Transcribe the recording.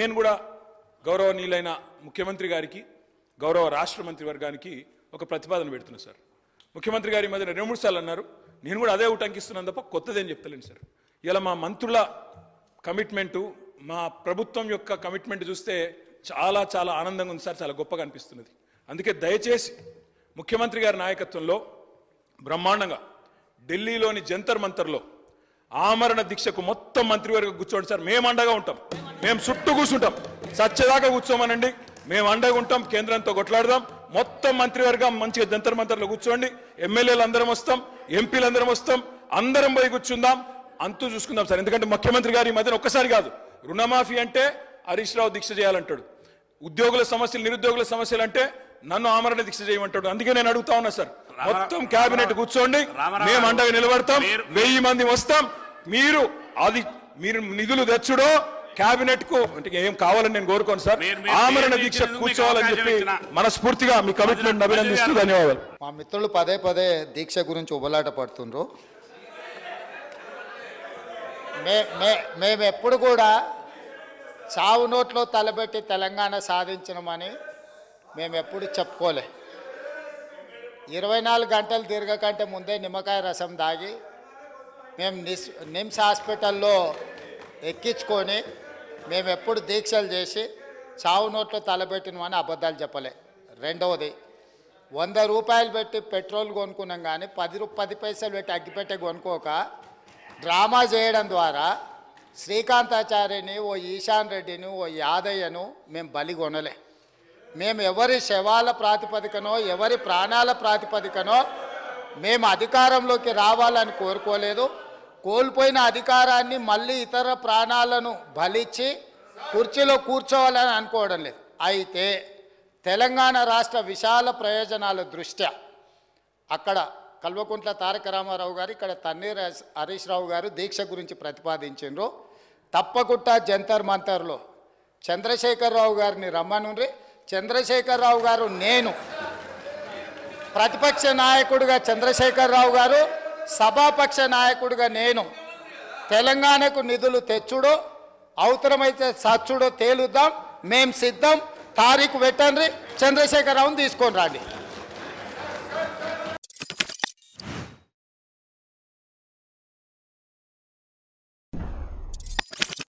నేను కూడా గౌరవనీయులైన ముఖ్యమంత్రి గారికి గౌరవ రాష్ట్ర మంత్రి వర్గానికి ఒక ప్రతిపాదన పెడుతున్నా సార్. ముఖ్యమంత్రి గారి మధ్య 2-3 సార్లు అన్నారు, నేను కూడా అదే ఉటంకిస్తున్నాను తప్ప కొత్తదేం చెప్తలేను సార్. ఇలా మా మంత్రుల కమిట్మెంటు, మా ప్రభుత్వం యొక్క కమిట్మెంట్ చూస్తే చాలా చాలా ఆనందంగా ఉంది సార్, చాలా గొప్పగా అనిపిస్తున్నది. అందుకే దయచేసి ముఖ్యమంత్రి గారి నాయకత్వంలో బ్రహ్మాండంగా ఢిల్లీలోని జంతర్ మంతర్లో ఆమరణ దీక్షకు మొత్తం మంత్రివర్గం కూర్చోండి సార్. మేము అండగా ఉంటాం, మేము చుట్టూ కూర్చుంటాం, సత్యదాకా కూర్చోమనండి, మేము అండగా ఉంటాం, కేంద్రంతో కొట్లాడదాం. మొత్తం మంత్రివర్గం మంచిగా జంతర్ మంతర్లో కూర్చోండి, ఎమ్మెల్యేలు అందరం వస్తాం, ఎంపీలు అందరం వస్తాం, అందరం పోయి కూర్చుందాం, అంతూ చూసుకుందాం సార్. ఎందుకంటే ముఖ్యమంత్రి గారి మధ్యన ఒక్కసారి కాదు, రుణమాఫీ అంటే హరీష్ రావు దీక్ష చేయాలంటాడు, ఉద్యోగుల సమస్యలు నిరుద్యోగుల సమస్యలు అంటే నన్ను ఆమరణ దీక్ష చేయమంటాడు. అందుకే నేను అడుగుతా ఉన్నా సార్, మొత్తం కేబినెట్ కూర్చోండి, మేము అండగా నిలబడతాం, 1000 మంది వస్తాం. మీరు నిధులు తెచ్చుడో కేబినెట్ కు అంటే ఏం కావాలని నేను కోరుకోను సార్, ఆమరణ దీక్ష కూర్చోవాలని చెప్పి మనస్ఫూర్తిగా మీ కమిట్మెంట్ అభినందిస్తూ ధన్యవాదాలు. మా మిత్రులు పదే పదే దీక్ష గురించి ఉబలాట పడుతుండ్రు. మేము ఎప్పుడు కూడా చావు నోట్లో తలబెట్టి తెలంగాణ సాధించినమని మేము ఎప్పుడు చెప్పుకోలే. 24 గంటలు తిరగకంటే ముందే నిమ్మకాయ రసం దాగి మేము నిమ్స్ హాస్పిటల్లో ఎక్కించుకొని మేము ఎప్పుడు దీక్షలు చేసి చావు నోట్లో తలబెట్టినమని అబద్ధాలు చెప్పలే. రెండవది, 100 రూపాయలు పెట్టి పెట్రోల్ కొనుక్కున్నాం కానీ 10 పైసలు పెట్టి అగ్గిపెట్టే కొనుక్కోక డ్రామా చేయడం ద్వారా శ్రీకాంతాచార్యని, ఓ ఈశాన్ రెడ్డిని, ఓ యాదయ్యను మేము బలి కొనలే. మేము ఎవరి శవాల ప్రాతిపదికనో ఎవరి ప్రాణాల ప్రాతిపదికనో మేము అధికారంలోకి రావాలని కోరుకోలేదు. కోల్పోయిన అధికారాన్ని మళ్ళీ ఇతర ప్రాణాలను బలిచ్చి కుర్చీలో కూర్చోవాలని అనుకోవడం లేదు. అయితే తెలంగాణ రాష్ట్ర విశాల ప్రయోజనాల దృష్ట్యా అక్కడ కల్వకుంట్ల తారక రామారావు గారు, ఇక్కడ తన్నీర్ హరీష్ రావు గారు దీక్ష గురించి ప్రతిపాదించారు. తప్పకుండా జంతర్ మంతర్లో చంద్రశేఖరరావు గారిని రమ్మనుండ్రి. చంద్రశేఖరరావు గారు, నేను ప్రతిపక్ష నాయకుడిగా చంద్రశేఖరరావు గారు, సభాపక్ష నాయకుడిగా నేను తెలంగాణకు నిధులు తెచ్చుడో అవసరమైతే సచ్చుడో తేలుద్దాం. మేము సిద్ధం. తారీఖు పెట్టండి, చంద్రశేఖరరావుని తీసుకొని రండి.